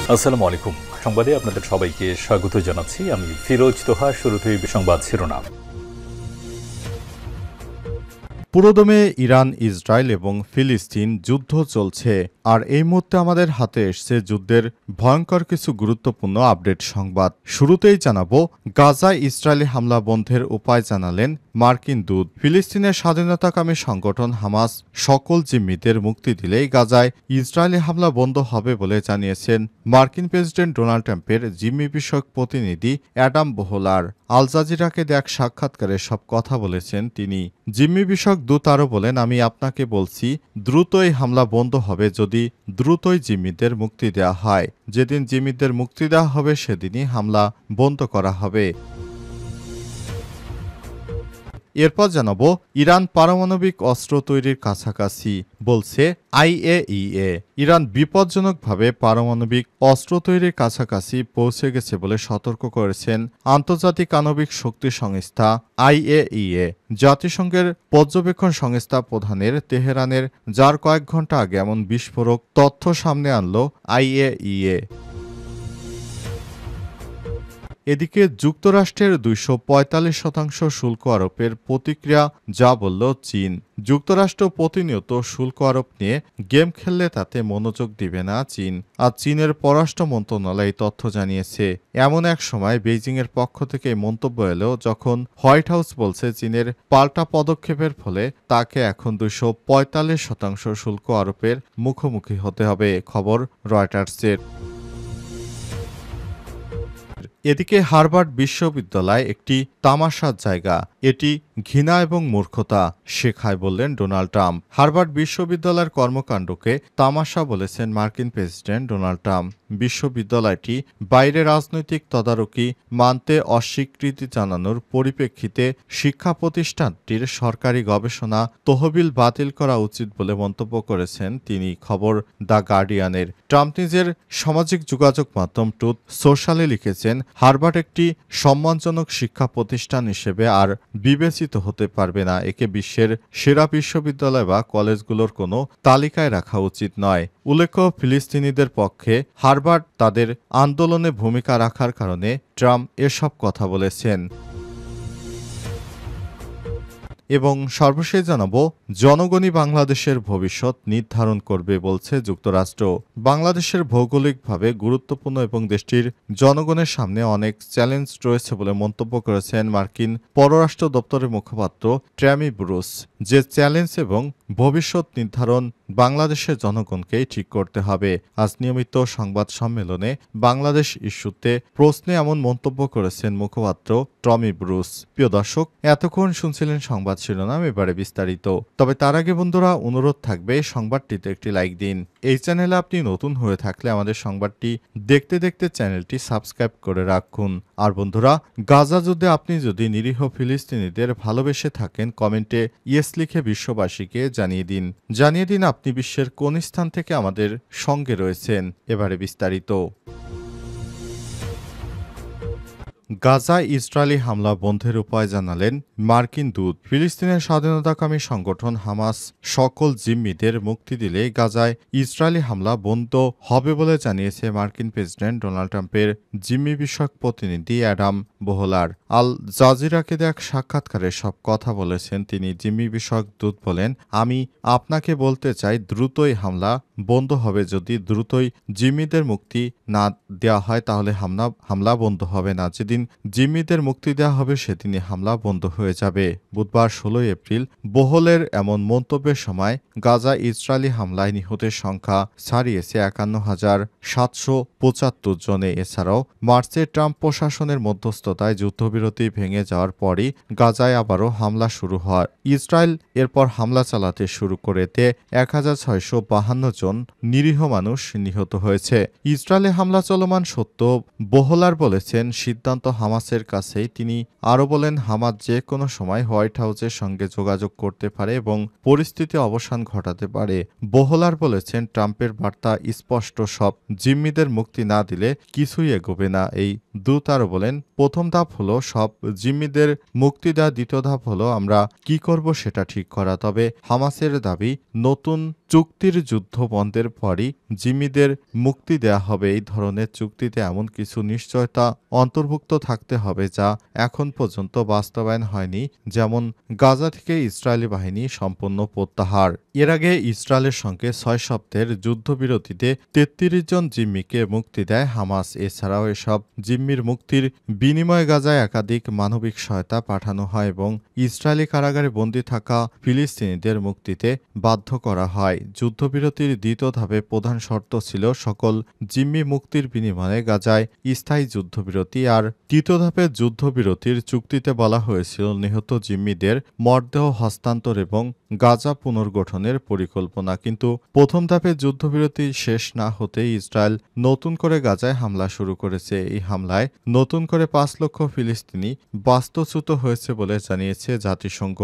আসসালামু আলাইকুম। সংবাদে আপনাদের সবাইকে স্বাগত জানাচ্ছি। আমি ফিরোজ তোহা। শুরুতেই সংবাদ শিরোনাম। পুরোদমে ইরান, ইসরায়েল এবং ফিলিস্তিন যুদ্ধ চলছে, আর এই মুহূর্তে আমাদের হাতে এসছে যুদ্ধের ভয়ঙ্কর কিছু গুরুত্বপূর্ণ আপডেট সংবাদ। শুরুতেই জানাবো, গাজায় ইসরায়েলি হামলা বন্ধের উপায় জানালেন মার্কিন দূত। ফিলিস্তিনের স্বাধীনতাকামী সংগঠন হামাস সকল জিম্মিদের মুক্তি দিলেই গাজায় ইসরায়েলি হামলা বন্ধ হবে বলে জানিয়েছেন মার্কিন প্রেসিডেন্ট ডোনাল্ড ট্রাম্পের জিম্মি বিষয়ক প্রতিনিধি অ্যাডাম বোহলার। আল জাজিরাকে দেয়া এক সাক্ষাৎকারে সব কথা বলেছেন তিনি। জিম্মি বিষয়ক দূত আরও বলেন, আমি আপনাকে বলছি, দ্রুতই হামলা বন্ধ হবে যদি দ্রুতই জিম্মিদের মুক্তি দেওয়া হয়। যেদিন জিম্মিদের মুক্তি দেওয়া হবে সেদিনই হামলা বন্ধ করা হবে। এরপর জানাবো, ইরান পারমাণবিক অস্ত্র তৈরির কাছাকাছি বলছে আইএইএ। ইরান বিপজ্জনকভাবে পারমাণবিক অস্ত্র তৈরির কাছাকাছি পৌঁছে গেছে বলে সতর্ক করেছেন আন্তর্জাতিক আণবিক শক্তি সংস্থা আইএইএ। জাতিসংঘের পর্যবেক্ষণ সংস্থা প্রধানের তেহরানের যার কয়েক ঘন্টা আগে এমন বিস্ফোরক তথ্য সামনে আনল আইএইএ। এদিকে যুক্তরাষ্ট্রের 245% শুল্ক আরোপের প্রতিক্রিয়া যা বলল চীন। যুক্তরাষ্ট্র প্রতিনিয়ত শুল্ক আরোপ নিয়ে গেম খেললে তাতে মনোযোগ দিবে না চীন। আর চীনের পররাষ্ট্র মন্ত্রণালয় এই তথ্য জানিয়েছে। এমন এক সময় বেইজিংয়ের পক্ষ থেকে মন্তব্য এলো যখন হোয়াইট হাউস বলছে চীনের পাল্টা পদক্ষেপের ফলে তাকে এখন 245% শুল্ক আরোপের মুখোমুখি হতে হবে। খবর রয়টার্সের। এদিকে হার্ভার্ড বিশ্ববিদ্যালয় একটি তামাশার জায়গা, এটি ঘৃণা এবং মূর্খতা শেখায় বললেন ডোনাল্ড ট্রাম্প। হার্ভার্ড বিশ্ববিদ্যালয়ের কর্মকাণ্ডকে তামাশা বলেছেন মার্কিন প্রেসিডেন্ট ডোনাল্ড ট্রাম্প। বিশ্ববিদ্যালয়টি বাইরে রাজনৈতিক তদারকি মানতে অস্বীকৃতি জানানোর পরিপ্রেক্ষিতে শিক্ষা প্রতিষ্ঠানটির সরকারি গবেষণা তহবিল বাতিল করা উচিত বলে মন্তব্য করেছেন তিনি। খবর দ্য গার্ডিয়ানের। ট্রাম্প নিজের সামাজিক যোগাযোগ মাধ্যম ট্রুথ সোশ্যালে লিখেছেন, হার্ভার্ড একটি সম্মানজনক শিক্ষা প্রতিষ্ঠান হিসেবে আর বিবেচিত হতে পারবে না। একে বিশ্বের সেরা বিশ্ববিদ্যালয় বা কলেজগুলোর কোনো তালিকায় রাখা উচিত নয়। উল্লেখ্য, ফিলিস্তিনিদের পক্ষে হার্ভার্ড তাদের আন্দোলনে ভূমিকা রাখার কারণে ট্রাম্প এসব কথা বলেছেন। এবং সর্বশেষ জানাবো, জনগণই বাংলাদেশের ভবিষ্যৎ নির্ধারণ করবে বলছে যুক্তরাষ্ট্র। বাংলাদেশের ভৌগোলিকভাবে গুরুত্বপূর্ণ এবং দেশটির জনগণের সামনে অনেক চ্যালেঞ্জ রয়েছে বলে মন্তব্য করেছেন মার্কিন পররাষ্ট্র দপ্তরের মুখপাত্র ট্যামি ব্রুস। যে চ্যালেঞ্জ এবং ভবিষ্যৎ নির্ধারণ বাংলাদেশের জনগণকেই ঠিক করতে হবে। আজ নিয়মিত সংবাদ সম্মেলনে বাংলাদেশ ইস্যুতে প্রশ্নে এমন মন্তব্য করেছেন মুখপাত্র টমি ব্রুস। প্রিয় দর্শক, এতক্ষণ শুনছিলেন সংবাদ শিরোনাম, এবারে বিস্তারিত। তবে তার আগে বন্ধুরা, অনুরোধ থাকবে সংবাদটিতে একটি লাইক দিন। এই চ্যানেলে আপনি নতুন হয়ে থাকলে আমাদের সংবাদটি দেখতে দেখতে চ্যানেলটি সাবস্ক্রাইব করে রাখুন। আর বন্ধুরা, গাজা যুদ্ধে আপনি যদি নিরীহ ফিলিস্তিনিদের ভালোবেসে থাকেন, কমেন্টে ইয়েস লিখে বিশ্ববাসীকে জানিয়ে দিন আপনি বিশ্বের কোন স্থান থেকে আমাদের সঙ্গে রয়েছেন। এবারে বিস্তারিত। গাজায় ইসরায়েলি হামলা বন্ধের উপায় জানালেন মার্কিন দূত। ফিলিস্তিনের স্বাধীনতাকামী সংগঠন হামাস সকল জিম্মিদের মুক্তি দিলে গাজায় ইসরায়েলি হামলা বন্ধ হবে বলে জানিয়েছে মার্কিন প্রেসিডেন্ট ডোনাল্ড ট্রাম্পের জিম্মি বিষয়ক প্রতিনিধি অ্যাডাম বোহলার। আল জাজিরাকে দেয়া এক সাক্ষাৎকারে সব কথা বলেছেন তিনি। জিম্মি বিষয়ক দূত বলেন, আমি আপনাকে বলতে চাই, দ্রুতই হামলা বন্ধ হবে যদি দ্রুতই জিম্মিদের মুক্তি না দেওয়া হয়, তাহলে হামলা বন্ধ হবে না। যেদিন জিম্মিদের মুক্তি দেওয়া হবে সেদিনই হামলা বন্ধ হয়ে যাবে। বুধবার 16 এপ্রিল বোহলের এমন মন্তব্যের সময় গাজা ইসরায়েলি হামলায় নিহতের সংখ্যা ছাড়িয়েছে 51,775 জনে। এছাড়াও মার্চে ট্রাম্প প্রশাসনের মধ্যস্থতায় যুদ্ধবিরতি ভেঙে যাওয়ার পরই গাজায় আবারও হামলা শুরু হয়। ইসরায়েল এরপর হামলা চালাতে শুরু করেতে 1652 জন নিরীহ মানুষ নিহত হয়েছে। ইসরায়েলে হামলা চলমান সত্ত্বেও বোহলার বলেছেন, সিদ্ধান্ত হামাসের কাছেই। তিনি আরও বলেন, হামাস যে কোনো সময় হোয়াইট হাউসের সঙ্গে যোগাযোগ করতে পারে এবং পরিস্থিতি অবসান ঘটাতে পারে। বোহলার বলেছেন, ট্রাম্পের বার্তা স্পষ্ট, সব জিম্মিদের মুক্তি না দিলে কিছুই এগোবে না। এই দূত আরও বলেন, প্রথম ধাপ হলো সব জিম্মিদের মুক্তি দেওয়া, দ্বিতীয় ধাপ হলো আমরা কি করব সেটা ঠিক করা। তবে হামাসের দাবি, নতুন চুক্তির যুদ্ধ বন্ধের পরই জিম্মিদের মুক্তি দেয়া হবে। এই ধরনের চুক্তিতে এমন কিছু নিশ্চয়তা অন্তর্ভুক্ত থাকতে হবে যা এখন পর্যন্ত বাস্তবায়ন হয়নি, যেমন গাজা থেকে ইসরায়েলি বাহিনী সম্পূর্ণ প্রত্যাহার। এর আগে ইসরায়েলের সঙ্গে ৬ সপ্তাহের যুদ্ধবিরতিতে ৩৩ জন জিম্মিকে মুক্তি দেয় হামাস। এছাড়াও এসব জিম্মির মুক্তির বিনিময়ে গাজায় একাধিক মানবিক সহায়তা পাঠানো হয় এবং ইসরায়েলি কারাগারে বন্দী থাকা ফিলিস্তিনিদের মুক্তিতে বাধ্য করা হয়। যুদ্ধবিরতির দ্বিতীয় ধাপে প্রধান শর্ত ছিল সকল জিম্মি মুক্তির বিনিময়ে গাজায় স্থায়ী যুদ্ধবিরতি। আর তৃতীয় ধাপে যুদ্ধবিরতির চুক্তিতে বলা হয়েছিল নিহত জিম্মিদের মরদেহ হস্তান্তর এবং গাজা পুনর্গঠনের পরিকল্পনা। কিন্তু প্রথম ধাপে যুদ্ধবিরতি শেষ না হতেই ইসরায়েল নতুন করে গাজায় হামলা শুরু করেছে। এই হামলায় নতুন করে ৫ লক্ষ ফিলিস্তিনি বাস্তুচ্যুত হয়েছে বলে জানিয়েছে জাতিসংঘ।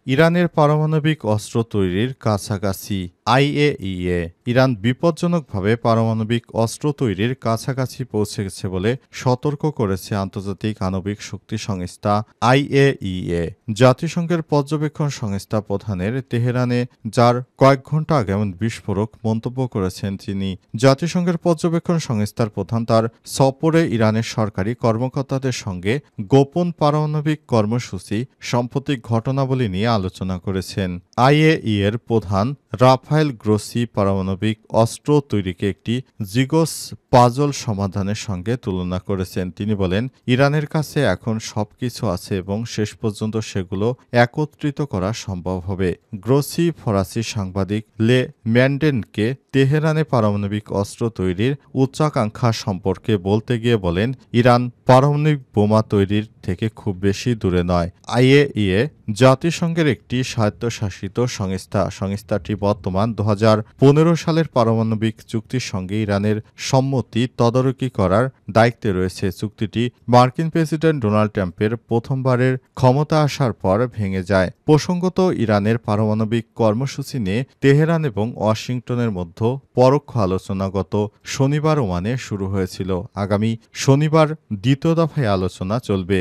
ইরানের পারমাণবিক অস্ত্র তৈরির কাছাকাছি IAEA। ইরান বিপজ্জনকভাবে পারমাণবিক অস্ত্র তৈরির কাছাকাছি পৌঁছে গেছে বলে সতর্ক করেছে আন্তর্জাতিক আণবিক শক্তি সংস্থা IAEA। জাতিসংঘের পর্যবেক্ষণ সংস্থা প্রধানের তেহরানে যার কয়েক ঘন্টা আগে এমন বিস্ফোরক মন্তব্য করেছেন তিনি। জাতিসংঘের পর্যবেক্ষণ সংস্থার প্রধান তার সফরে ইরানের সরকারি কর্মকর্তাদের সঙ্গে গোপন পারমাণবিক কর্মসূচি, সাম্প্রতিক ঘটনাবলী নিয়ে আলোচনা করেছেন। IAEA এর প্রধান রাফায়েল গ্রোসি পারমাণবিক অস্ত্র তৈরিকে একটি জিগস পাজল সমাধানের সঙ্গে তুলনা করেছেন। তিনি বলেন, ইরানের কাছে এখন সবকিছু আছে এবং শেষ পর্যন্ত সেগুলো একত্রিত করা সম্ভব হবে। গ্রোসি ফরাসি সাংবাদিক লে ম্যান্ডেনকে তেহরানে পারমাণবিক অস্ত্র তৈরির উচ্চাকাঙ্ক্ষা সম্পর্কে বলতে গিয়ে বলেন, ইরান পারমাণবিক বোমা তৈরির থেকে খুব বেশি দূরে নয়। IAEA জাতিসংঘের একটি স্বায়ত্তশাসিত সংস্থা। সংস্থাটি বর্তমান 2015 সালের পারমাণবিক চুক্তির সঙ্গে ইরানের সম্মতি তদারকি করার দায়িত্বে রয়েছে। চুক্তিটি মার্কিন প্রেসিডেন্ট ডোনাল্ড ট্রাম্পের প্রথমবারের ক্ষমতা আসার পর ভেঙে যায়। প্রসঙ্গত, ইরানের পারমাণবিক কর্মসূচি নিয়ে তেহরান এবং ওয়াশিংটনের মধ্যে পরোক্ষ আলোচনা গত শনিবার ওমানে শুরু হয়েছিল। আগামী শনিবার দ্বিতীয় দফায় আলোচনা চলবে।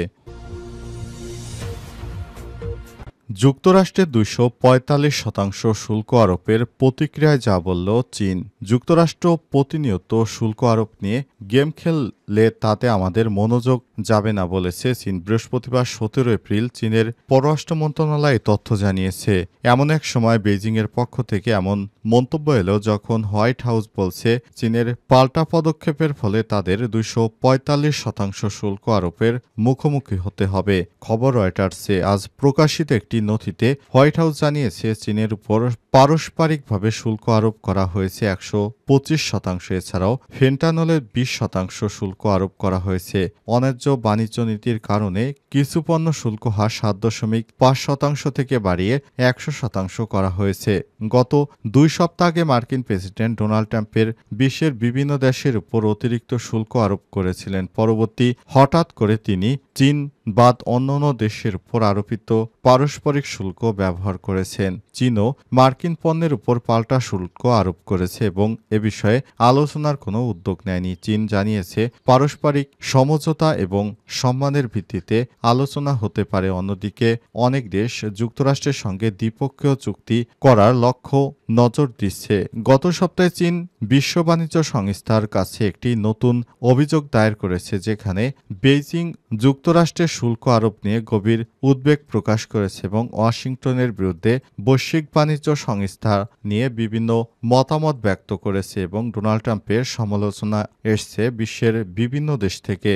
যুক্তরাষ্ট্রের 245% শুল্ক আরোপের প্রতিক্রিয়ায় যা বলল চীন। যুক্তরাষ্ট্র প্রতিনিয়ত শুল্ক আরোপ নিয়ে গেম খেললে তাতে আমাদের মনোযোগ যাবে না বলেছে চীন। বৃহস্পতিবার 17 এপ্রিল চীনের পররাষ্ট্র মন্ত্রণালয় তথ্য জানিয়েছে। এমন এক সময় বেইজিংয়ের পক্ষ থেকে এমন মন্তব্য এলো যখন হোয়াইট হাউস বলছে চীনের পাল্টা পদক্ষেপের ফলে তাদের 245% শুল্ক আরোপের মুখোমুখি হতে হবে। খবর রয়টার্সে আজ প্রকাশিত একটি নথিতে হোয়াইট হাউস জানিয়েছে চীনের উপর পারস্পরিকভাবে শুল্ক আরোপ করা হয়েছে 125%। এছাড়াও ফেন্টানলের 20% শুল্ক আরোপ করা হয়েছে। অন্যায্য বাণিজ্য নীতির কারণে কিছু পণ্য শুল্ক হার 7.5% থেকে বাড়িয়ে 100% করা হয়েছে। গত 2 সপ্তাহ আগে মার্কিন প্রেসিডেন্ট ডোনাল্ড ট্রাম্পের বিশ্বের বিভিন্ন দেশের উপর অতিরিক্ত শুল্ক আরোপ করেছিলেন। পরবর্তী হঠাৎ করে তিনি চীন বাদ অন্যান্য দেশের উপর আরোপিত পারস্পরিক শুল্ক ব্যবহার করেছেন। চীনও মার্কিন পণ্যের উপর পাল্টা শুল্ক আরোপ করেছে এবং এ বিষয়ে আলোচনার কোনো উদ্যোগ নেয়নি। চীন জানিয়েছে পারস্পরিক সমঝোতা এবং সম্মানের ভিত্তিতে আলোচনা হতে পারে। অন্যদিকে অনেক দেশ যুক্তরাষ্ট্রের সঙ্গে দ্বিপক্ষীয় চুক্তি করার লক্ষ্য নজর দিচ্ছে। গত সপ্তাহে চীন বিশ্ব বাণিজ্য সংস্থার কাছে একটি নতুন অভিযোগ দায়ের করেছে, যেখানে বেইজিং যুক্তরাষ্ট্রের শুল্ক আরোপ নিয়ে গভীর উদ্বেগ প্রকাশ করেছে এবং ওয়াশিংটনের বিরুদ্ধে বৈশ্বিক বাণিজ্য সংস্থা নিয়ে বিভিন্ন মতামত ব্যক্ত করেছে এবং ডোনাল্ড ট্রাম্পের সমালোচনা এসছে বিশ্বের বিভিন্ন দেশ থেকে।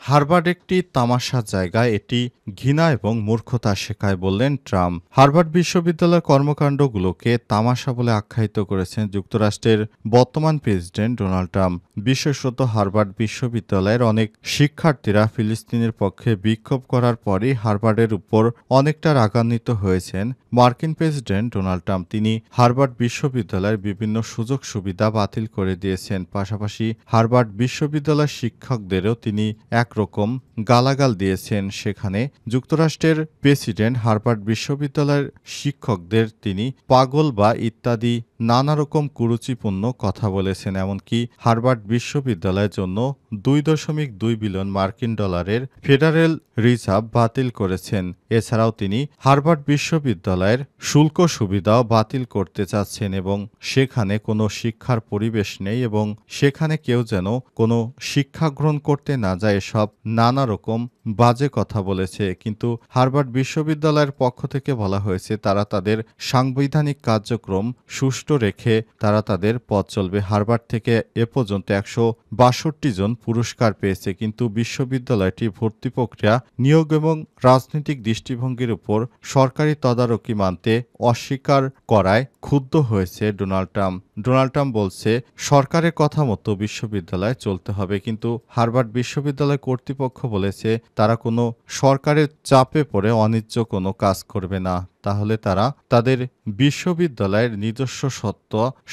হার্ভার্ড একটি তামাশার জায়গা, এটি ঘৃণা এবং মূর্খতা শেখায় বললেন ট্রাম্প। হার্ভার্ড বিশ্ববিদ্যালয়ের কর্মকাণ্ডগুলোকে তামাশা বলে আখ্যায়িত করেছেন যুক্তরাষ্ট্রের বর্তমান প্রেসিডেন্ট ডোনাল্ড ট্রাম্প। বিশেষত হার্ভার্ড বিশ্ববিদ্যালয়ের অনেক শিক্ষার্থীরা ফিলিস্তিনের পক্ষে বিক্ষোভ করার পরই হার্ভার্ডের উপর অনেকটা রাগান্বিত হয়েছেন মার্কিন প্রেসিডেন্ট ডোনাল্ড ট্রাম্প। তিনি হার্ভার্ড বিশ্ববিদ্যালয়ের বিভিন্ন সুযোগ সুবিধা বাতিল করে দিয়েছেন। পাশাপাশি হার্ভার্ড বিশ্ববিদ্যালয়ের শিক্ষকদেরও তিনি একরকম গালাগাল দিয়েছেন। সেখানে যুক্তরাষ্ট্রের প্রেসিডেন্ট হার্ভার্ড বিশ্ববিদ্যালয়ের শিক্ষকদের তিনি পাগল বা ইত্যাদি নানা রকম কুরুচিপূর্ণ কথা বলেছেন। এমনকি হার্ভার্ড বিশ্ববিদ্যালয়ের জন্য 2.2 বিলিয়ন মার্কিন ডলারের ফেডারেল রিজার্ভ বাতিল করেছেন। এছাড়াও তিনি হার্ভার্ড বিশ্ববিদ্যালয়ের শুল্ক সুবিধাও বাতিল করতে চাচ্ছেন এবং সেখানে কোনো শিক্ষার পরিবেশ নেই এবং সেখানে কেউ যেন কোনো শিক্ষা গ্রহণ করতে না যায়, এসব নানা রকম বাজে কথা বলেছে। কিন্তু হার্ভার্ড বিশ্ববিদ্যালয়ের পক্ষ থেকে বলা হয়েছে তারা তাদের সাংবিধানিক কার্যক্রম সুষ্ঠু রেখে তারা তাদের পথ চলবে। হার্ভার্ড থেকে এ পর্যন্ত 162 জন পুরস্কার পেয়েছে, কিন্তু বিশ্ববিদ্যালয়টি ভর্তি প্রক্রিয়া, নিয়োগ এবং রাজনৈতিক দৃষ্টিভঙ্গির উপর সরকারি তদারকি মানতে অস্বীকার করায় ক্ষুব্ধ হয়েছে ডোনাল্ড ট্রাম্প। ডোনাল্ড ট্রাম্প বলছে সরকারের কথা মতো বিশ্ববিদ্যালয় চলতে হবে, কিন্তু হার্ভার্ড বিশ্ববিদ্যালয় কর্তৃপক্ষ বলেছে তারা কোনো সরকারের চাপে পড়ে অনিচ্ছ কোনো কাজ করবে না, তাহলে তারা তাদের বিশ্ববিদ্যালয়ের নিজস্ব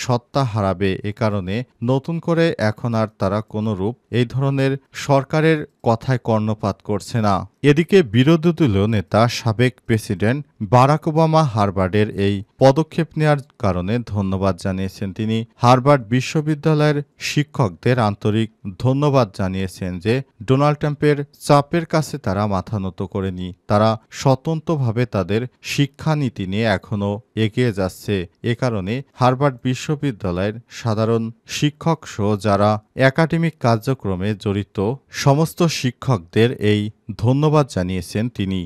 সত্তা হারাবে। এ কারণে নতুন করে এখন আর তারা কোনোরূপ এই ধরনের সরকারের কথায় কর্ণপাত করছে না। এদিকে বিরোধী দলীয় নেতা সাবেক প্রেসিডেন্ট বারাক ওবামা হার্ভার্ডের এই পদক্ষেপ নেওয়ার কারণে ধন্যবাদ জানিয়েছেন। তিনি হার্ভার্ড বিশ্ববিদ্যালয়ের শিক্ষকদের আন্তরিক ধন্যবাদ জানিয়েছেন যে ডোনাল্ড ট্রাম্পের চাপের কাছে তারা মাথা নত করেনি, তারা স্বতন্ত্রভাবে তাদের শিক্ষানীতি নিয়ে এখনও এগিয়ে যাচ্ছে। এ কারণে হার্ভার্ড বিশ্ববিদ্যালয়ের সাধারণ শিক্ষক সহ যারা একাডেমিক কার্যক্রমে জড়িত সমস্ত শিক্ষকদের এই ধন্যবাদ জানিয়েছেন তিনি।